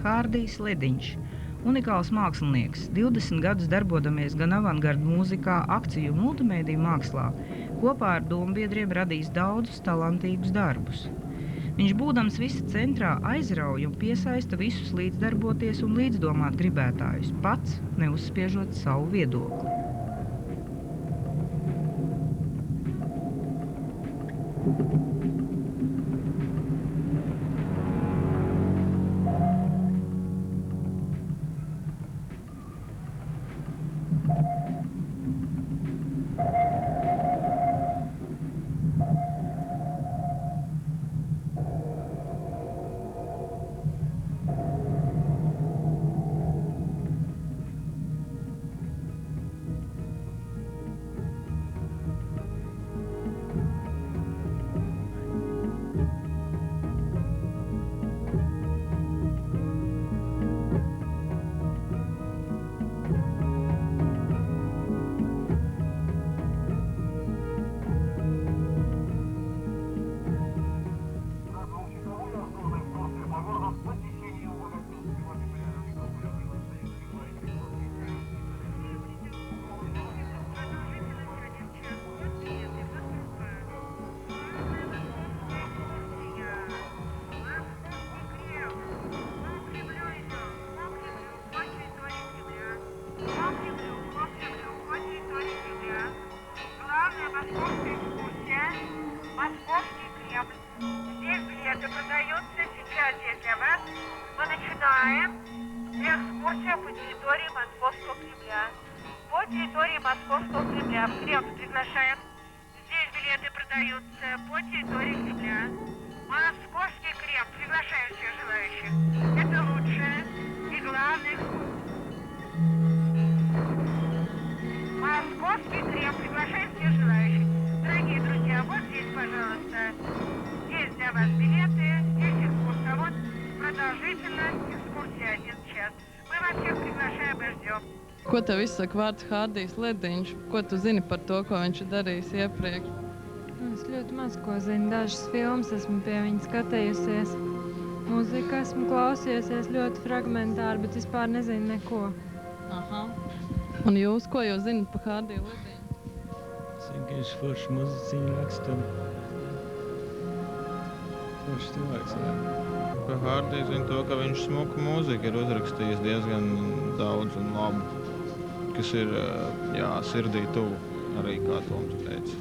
Hārdijs Lediņš. Unikāls mākslinieks, 20 gadus darbodamies gan avangarda mūzikā, akciju un multimēdiju mākslā, kopā ar dombiedriem radījis daudzus talantīgus darbus. Viņš būdams visa centrā aizrauj un piesaista visus līdzdarboties un līdzdomāt gribētājus, pats neuzspiežot savu viedokli. Московский Кремль. Здесь билеты продаются сейчас для вас. Мы начинаем экскурсию по территории Московского Кремля. По территории Московского Кремля. В Кремль приглашаем. Здесь билеты продаются по территории Кремля. Московский Кремль. Приглашаем всех желающих. Это лучшее и главное. Московский Кремль. Приглашаем всех желающих. Дорогие друзья, вот здесь, пожалуйста, здесь для вас билеты, здесь экскурсовод, продолжительность экскурсии 1 час. Мы вас всех приглашаем и ждем. Ko tev izsaka vārds Hārdijs Lediņš? Ko tu zini par to, ko viņš ir darījis iepriekš? Es ļoti maz ko zinu. Dažas filmas esmu pie viņa skatījusies. Mūziku esmu klausījusies ļoti fragmentāri, bet vispār nezinu neko. Aha. Un jūs, ko jūs zinat par Hārdiju Lediņu? Viņš forši muziķiņu raksta. Forši cilvēks, jā. Par Hārdiju zinu to, ka viņš smuku mūziku ir uzrakstījis diezgan daudz un labu, kas ir, jā, sirdī tuvu, arī kā Toms teica.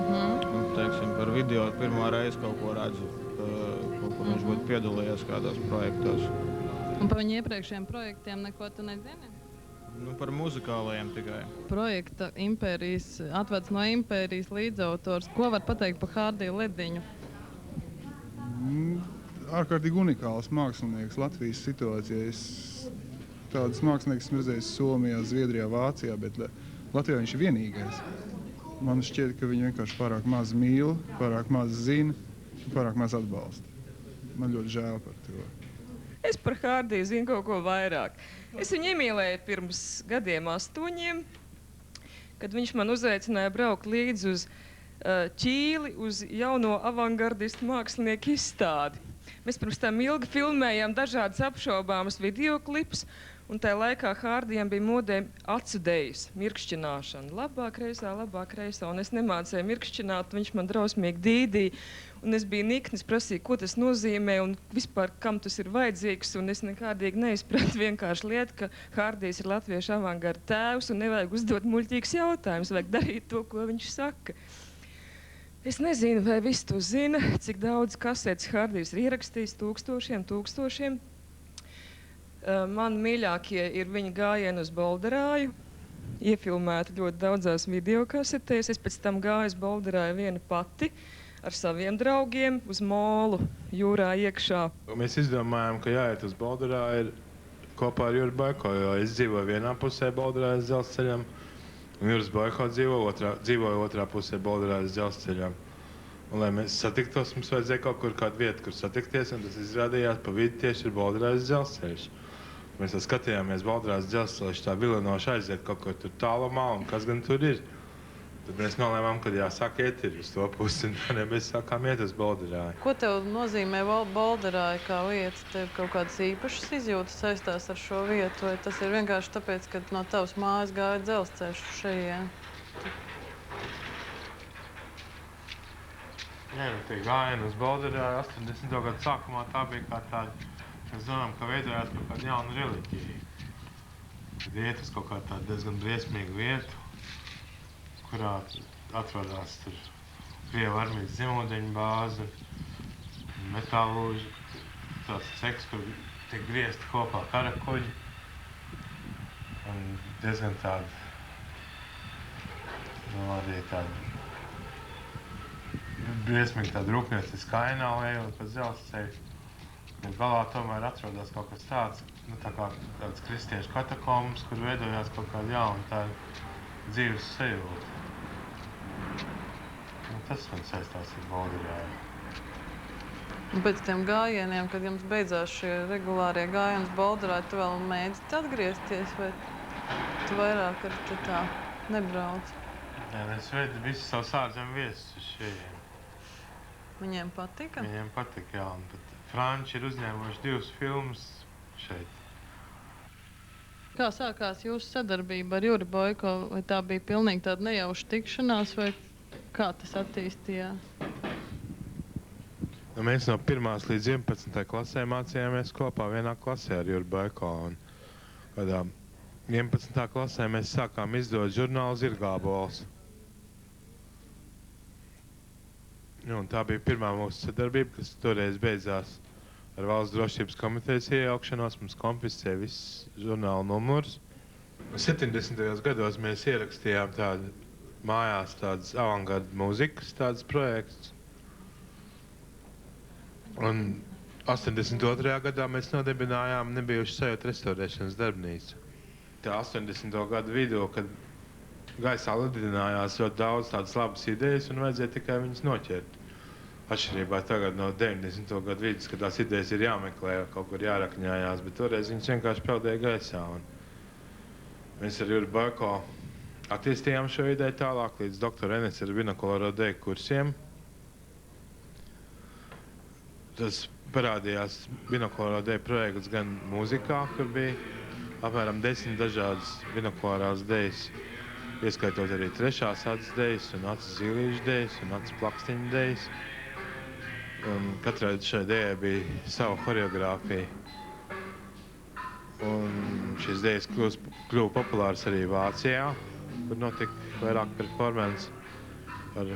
Un, teiksim, par video pirmā reize kaut ko redzu, kaut kur viņš būtu piedalījies kādos projektos. Un par viņa iepriekšējiem projektiem neko tu nezini? Nu, par muzikālajiem tikai. Projekta Impērijas, atveds no Impērijas līdzautors. Ko var pateikt par Hārdiju Lediņu? Ārkārtīgi unikāls mākslinieks Latvijas situācijā. Tādas mākslinieks esmu redzējis Somijā, Zviedrijā, Vācijā, bet Latvijā viņš ir vienīgais. Man šķiet, ka viņi vienkārši pārāk maz mīl, pārāk maz zina, pārāk maz atbalsta. Man ļoti žēl par to. Es par Hārdiju zinu kaut ko vairāk. Es viņu iemīlēju pirms gadiem 8, kad viņš man uzaicināja braukt līdzi uz Ķīli, uz jauno avangardistu mākslinieku izstādi. Mēs pirms tam ilgi filmējām dažādas apšaubāmas videoklipus, un tajā laikā Hārdijam bija modē acu dejas, mirkšķināšana. Labā, kreisā, un es nemācēju mirkšķināt, viņš man drausmīgi dīdīja. Un es biju niknis, prasīju, ko tas nozīmē un vispār, kam tas ir vajadzīgs. Un es nekādīgi neizpratu vienkārši lietu, ka Hārdijs ir latviešu avangarda tēvs un nevajag uzdot muļķīgus jautājumus, vajag darīt to, ko viņš saka. Es nezinu, vai visi to zina, cik daudz kasetes Hārdijs ir ierakstījis, tūkstošiem. Man mīļākie ir viņa gājieni uz Bolderāju, iefilmēti ļoti daudzās videokasetēs. Es pēc tam gāju uz Bolderāju viena pati ar saviem draugiem uz molu jūrā iekšā. Mēs izdomājām, ka jāiet uz Bolderāju kopā ar Juri Boiko, jo es dzīvoju vienā pusē Bolderājas dzelzceļam, un Juris Boiko dzīvoja otrā pusē Bolderājas dzelzceļam. Un, lai mēs satiktos, mums vajadzēja kaut kur kādu vietu, kur satikties, un tas izrādījās pa vidu tieši ir Bolderājas dzelzceļš. Mēs tā skatījāmies, Bolderājas dzelzceļš tā vilinoši aiziet kaut kur tur tālumā, un kas gan tur ir. Tad mēs nolēmām, ka jāsāk iet ir uz to pusi, un tad mēs sākām iet uz Bolderāju. Ko tev nozīmē Bolderāja kā vieta? Tev kaut kādas īpašas izjūtas saistās ar šo vietu, vai tas ir vienkārši tāpēc, ka no tavas mājas gāja dzelzceļš šajien? Jā, tie gājieni uz Bolderāju 80. gadu sākumā tā bija kā tāda, mēs domājam, ka veidojās kaut kāda jauna reliģija. Kad iet uz kaut kā tādu diezgan briesmīgu vietu, kurā atrodas tur Krievu armijas zemūdeņu bāze, metālūži, tāds ceks, kur tiek griezti kopā karakuģi. Un diezgan tāda, arī tāda briesmīgi tāda rūpnieciska ainava ejot pa dzelzceļu. Un galā tomēr atrodas kaut kas tāds, tā kā tāds kristiešu katakombas, kur veidojās kaut kāda jauna tāda dzīves sajūta. Un tas man saistās ar Bolderāju. Un pēc tiem gājieniem, kad jums beidzās šie regulārie gājieni uz Bolderāju, tu vēl mēģini atgriezties, vai tu vairāk ar te tā nebrauc? Jā, es veidu visu savus ārzemju viesus uz šejien. Viņiem patika? Viņiem patika, jā. Un pat franči ir uzņēmuši 2 filmas šeit. Kā sākās jūsu sadarbība ar Juri Boiko? Vai tā bija pilnīgi tāda nejauša tikšanās, vai kā tas attīstījās? Nu, mēs no 1. līdz 11. klasē mācījāmies kopā vienā klasē ar Juri Boiko. Un kādā 11. klasē mēs sākām izdot žurnālu Zirgābols. Un tā bija pirmā mūsu sadarbība, kas toreiz beidzās ar Valsts drošības komitejas iejaukšanos. Mums konfiscēja visus žurnālu numurus. 70. gados mēs ierakstījām mājās tādas avangarda mūzikas projekts. Un 82. gadā mēs nodibinājām Nebijušu sajūtu restaurēšanas darbnīcu. Tā 80. gadu vidū, kad gaisā lidinājās ļoti daudz tādas labas idejas un vajadzēja tikai viņas noķert. Atšķirībā tagad no 90. gadu vidus, kad tās idejas ir jāmeklē, kaut kur jārakņājās, bet toreiz viņas vienkārši peldēja gaisā. Un mēs ar Juri Boiko attīstījām šo ideju tālāk līdz doktora Enes ar binokulāro deju kursiem. Tas parādījās binokulāro deju projekts gan mūzikā, kur bija apmēram 10 dažādas binokulārās dejas, ieskaitot arī 3. acis dejas un acis zīlīšu dejas un acis plakstiņu dejas. Un katrai šai dejai bija sava choreogrāfija. Un šīs dejas kļuva populāras arī Vācijā, kur notika vairāk performance ar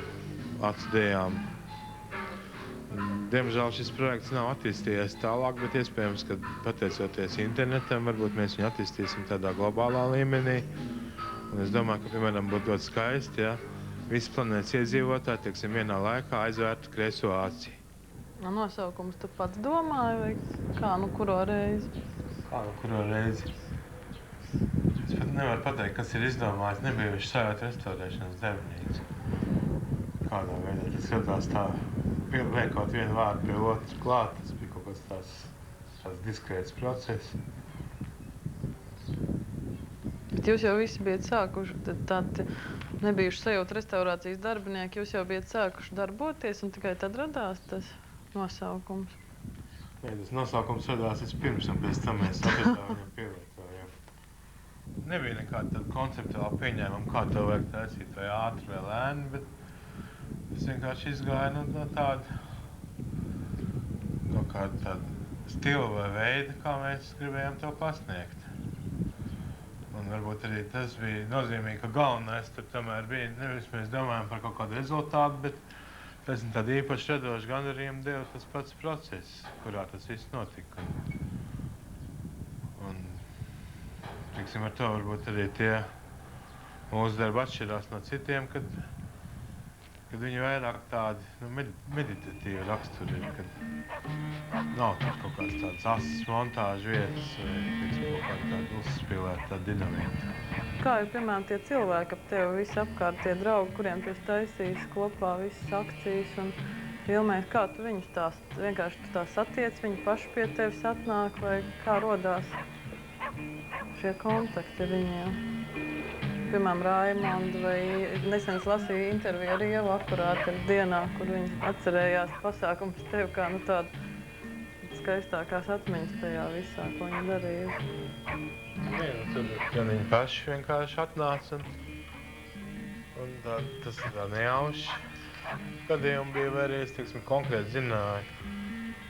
acu dejām. Diemžēl šis projekts nav attīstījies tālāk, bet iespējams, ka pateicoties internetam, varbūt mēs viņu attīstīsim tādā globālā līmenī. Un es domāju, ka, piemēram, būtu ļoti skaisti, ja visi planētas iedzīvotāji, teiksim, vienā laikā aizvērtu kreiso aci. Nosaukums tu pats domāji, vai kā, kuro reizi? Kā, kuro reizi? Es pat nevaru pateikt, kas ir izdomājis Nebijušu sajūtu restaurēšanas darbnīcu. Kādā veidā tas skatās tā, liekot vienu vārdu pie otras klāt, tas bija kaut kāds tāds diskrēts process. Bet jūs jau visi bijat sākuši, tādi Nebijušu sajūtu restaurācijas darbinieki, jūs jau bijat sākuši darboties un tikai tad radās tas nosaukums? Nē, tas nosaukums radās vispirms un pēc tam mēs sapratām viņam pielietojam. Nebija nekāda tāda konceptuāla pieņēmuma, kā to vajag taisīt, vai ātri vai lēni, bet es vienkārši izgāju no tāda, no kāda tāda stila vai veida, kā mēs gribējām to pasniegt. Un varbūt arī tas bija nozīmīgi, ka galvenais tur tomēr bija, nevis mēs domājam par kaut kādu rezultātu, bet tas ir tāda īpaši radoša gandarījuma deva tas pats process, kurā tas viss notika. Un tiksim, ar to varbūt arī tie mūsu darbi atšķirās no citiem, kad viņi vairāk tādi meditatīvi raksturi ir, kad nav kaut kāds tāds asas montāžu vietas vai kaut kāda tāda uzspīlēta tāda dinamika. Kā ir, piemēram, tie cilvēki ap tevi, visi apkārt tie draugi, kuriem tu taisīsi kopā visas akcijas un filmēs, kā tu viņus tās, vienkārši tu tās satiec, viņi paši pie tevis atnāk vai kā rodās šie kontakti viņiem? piemēram, Raimonda, vai nesen es lasīju interviju ar Ievu akurāti ar dienā, kur viņi atcerējās pasākumus tev kā tādu skaistākās atmiņas tajā visā, ko viņi darīja. Tur gan viņi paši vienkārši atnāca un tas tā nejauši gadījumi bija vērties, teiksim, konkrēti zināja,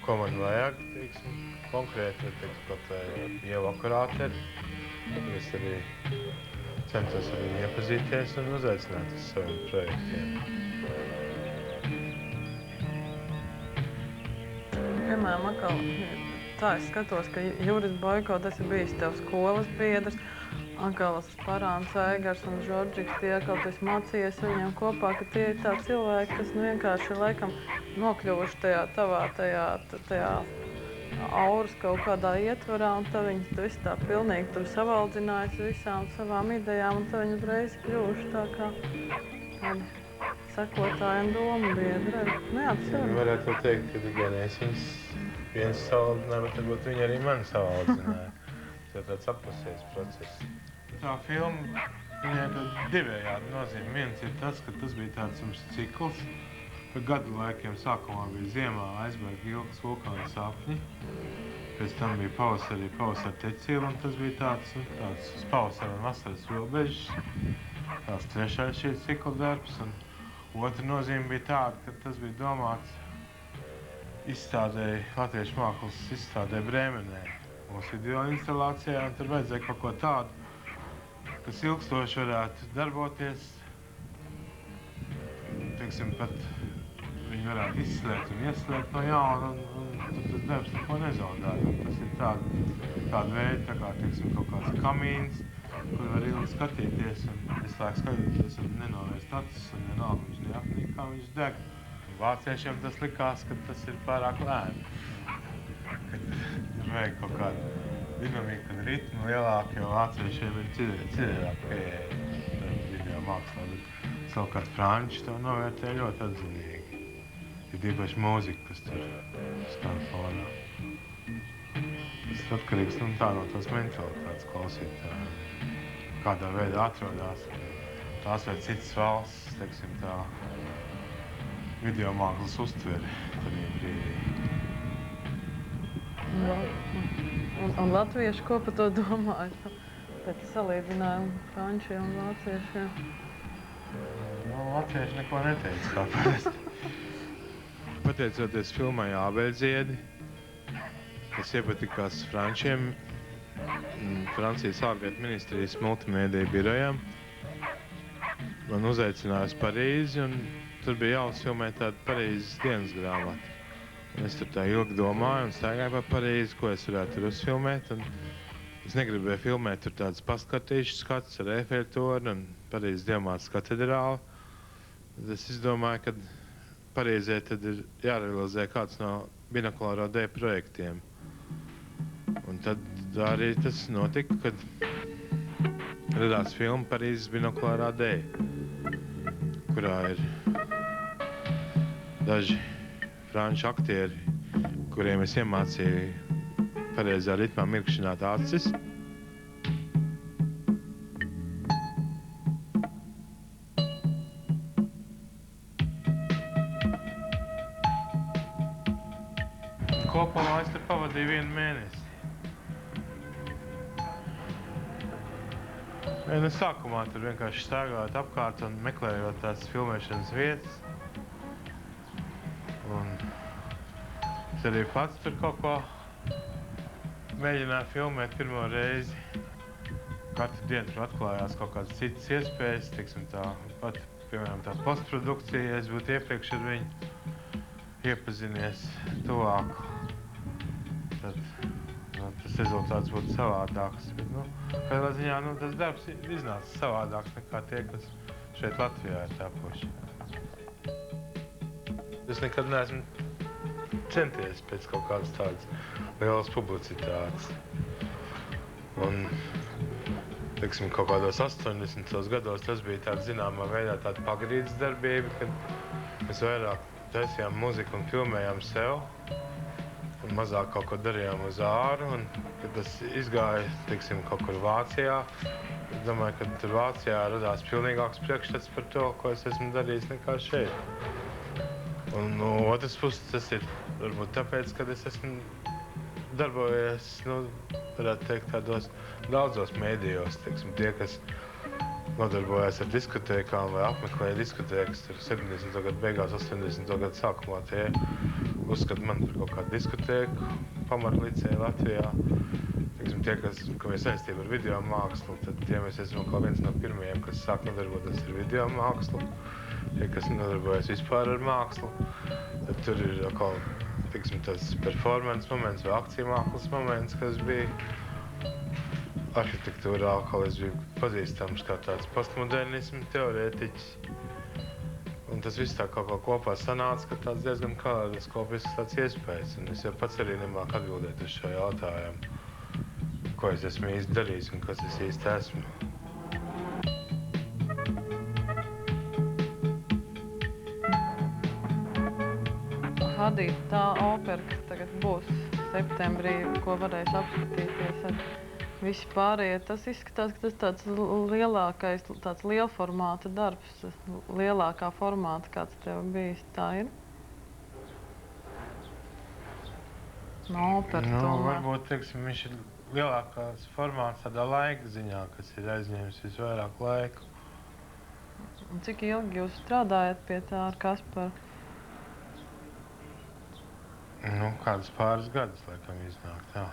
ko man vajag, teiksim, konkrēti, teiksim, pat Ieva akurāti ir. Es arī centos ar viņu iepazīties un uzaicināt uz saviem projektiem. Piemēram, atkal tā es skatos, ka Juris Boiko, tas ir bijis tev skolas biedrs, atkal Parāns Aigars un Žordžiks, tie atkal tu esi mācījies viņiem kopā, ka tie ir tā cilvēki, kas vienkārši laikam nokļuvuši tajā auras kaut kādā ietvarā, un tad viņi visu tā pilnīgi tur savaldzinājis visām savām idejām, un tad viņi uzreiz kļuvuši tā kā tādi sekotāji un domu biedri. Neatceru. Varētu teikt, ka gan es viņus viens savaldināju, bet varbūt viņi arī mani savaldināja. Tas ir tāds apusējs process. Tā filma, viņai tad divējādi nozīme. Viens ir tas, ka tas bija tāds mums cikls. Pa gadu laikiem sākumā bija ziemā aizbēga ilgas vulkāna sapņi. Pēc tam bija pavasara tecīla, un tas bija tāds uz pavasara un vasaras robežas. Tās trešais šī cikla darbs, un otra nozīme bija tāda, ka tas bija domāts izstādēji, latviešu mākslas izstādēji Brēmenē. Mūsu video instalācijā, un tur vajadzēja kaut ko tādu, kas ilgstoši varētu darboties. Teiksim, pat viņi varētu izslēgt un ieslēgt no jauna, un tad tas darbs neko nezaudētu. Tas ir tāda veida, tā kā, teiksim, kaut kāds kamīns, kur var ilgi skatīties un visu laiku skatīties un nenovērst acis un vienalga viņš neapnīk, kā viņš deg. Vāciešiem tas likās, ka tas ir pārāk lēni. Kad vajag kaut kādu dinamiku un ritmu lielāku, jo vāciešiem ir citādi pieeja video mākslā, bet savukārt franči to novērtē ļoti atzinīgi. Ir īpaši mūzika, kas tur skan fonā. Tas ir atkarīgs no tās mentalitātes klausītājiem. Kādā veidā atrodās tās vai citas valsts, teiksim tā, video mākslas uztveri tajā brīdī. Un latvieši ko par to domāja? Pēc salīdzinājuma frančiem un vāciešiem. Latvieši neko neteica, kā parasti. Pateicoties filmai Ābeļdziedi, kas iepatikās frančiem, Francijas ārlietu ministrijas multimēdiju birojām, man uzaicināja uz Parīzi, un tur bija jāuzfilmē tāda Parīzes dienas grāmata. Es tur tā ilgi domāju un staigāju pa Parīzi, ko es varētu tur uzfilmēt, un es negribēju filmēt tur tādas pastkartīšu skats ar Eifeļa torni un Parīzes Dievmātes katedrāli. Es izdomāju, ka Parīzē tad ir jārealizē kāds no Binokulāro D projektiem. Un tad arī tas notika, kad radās filma Parīzes Binokulārā D, kurā ir daži franču aktieri, kuriem es iemācīju pareizā ritmā mirkšķināt acis. Kopumā es tur pavadīju 1 mēnesi. Sākumā tur vienkārši staigājot apkārt un meklējot tās filmēšanas vietas. Un es arī pats tur kaut ko mēģināju filmēt pirmo reizi. Katru dienu tur atklājās kaut kādas citas iespējas, teiksim tā, pat, piemēram, tās postprodukcija, ja es būtu iepriekš ar viņu iepazinies tuvāk, tad tas rezultāts būtu savādāks. Bet, kādā ziņā, tas darbs iznāca savādāks nekā tie, kas šeit Latvijā ir tapuši. Es nekad neesmu centies pēc kaut kādas tādas lielas publicitātes. Un, teiksim, kaut kādos 80. gados tas bija tāds zināmā veidā tāda pagrīdes darbība, kad mēs vairāk taisījām muziku un filmējām sev. un mazāk kaut ko darījām uz āru. Un, kad tas izgāja, teiksim, kaut kur Vācijā, es domāju, ka tur Vācijā radās pilnīgāks priekšstats par to, ko es esmu darījis nekā šeit. Un no otras puses tas ir varbūt tāpēc, ka es esmu darbojies, varētu teikt, tādos daudzos mēdījos, teiksim, tie, kas nodarbojas ar diskotēkām vai apmeklēja diskotēkas 70. gadu beigās, 80. gadu sākumā. Tie uzskata mani par kaut kādu diskotēku pamatlicēju Latvijā. Teiksim, tie, kam ir saistība ar video mākslu, tad tie mēs esam kā viens no pirmajiem, kas sāk nodarboties ar video mākslu. Tie, kas nodarbojas vispār ar mākslu, tad tur ir atkal, teiksim, tas performance moments vai akciju mākslas moments, kas bija arhitektūrā, atkal es biju pazīstams kā tāds postmodernismu teorētiķis. Un tas viss tā kaut kā kopā sanāca, ka tāds diezgan kaleidoskopisks tāds iespējas. Un es jau pats arī nemāku atbildēt uz šo jautājumu, ko es esmu īsti darījis un kas es īsti esmu. Hadi, tā opera, kas tagad būs septembrī, ko varēs apskatīties ar visi pārējie, tas izskatās, ka tas tāds lielākais, tāds lielformāta darbs, lielākā formāta, kāds tev bijis, tā ir? No opera tomēr. Varbūt, teiksim, viņš ir lielākās formāts tādā laika ziņā, kas ir aizņēmis visvairāk laiku. Un cik ilgi jūs strādājat pie tā ar Kasparu? Kādus pāris gadus, laikam, iznāk tā.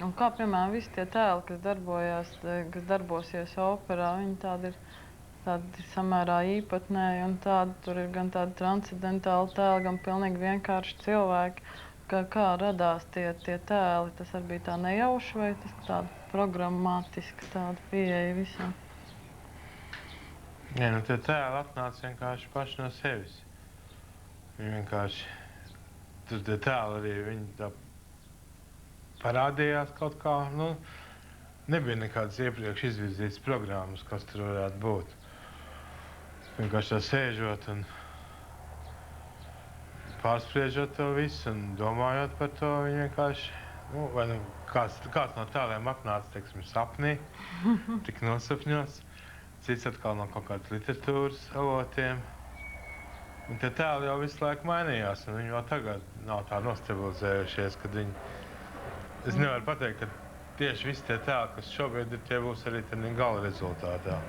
Un kā, piemēram, visi tie tēli, kas darbosies operā, viņi tādi samērā īpatnēji un tādi, tur ir gan tādi transcendentāli tēli, gan pilnīgi vienkārši cilvēki. Kā radās tie tēli? Tas arī bija tā nejauši vai tas tāda programmatiska tāda pieeja visam? Nē, tie tēli atnāca vienkārši paši no sevis. Viņi vienkārši, tur tie tēli arī, viņi tā parādījās kaut kā, nebija nekādas iepriekš izvirzītas programmas, kas tur varētu būt. Vienkārši tā sēžot un pārspriežot to visu un domājot par to, viņi vienkārši, vai kāds no tēliem atnāca, teiksim, sapnī, tik nosapņots, cits atkal no kaut kādas literatūras avotiem. Un tie tēli jau visu laiku mainījās, un viņi vēl tagad nav tā nostabilizējušies, kad viņi es nevaru pateikt, ka tieši visi tie tēli, kas šobrīd ir, tie būs arī gala rezultātā.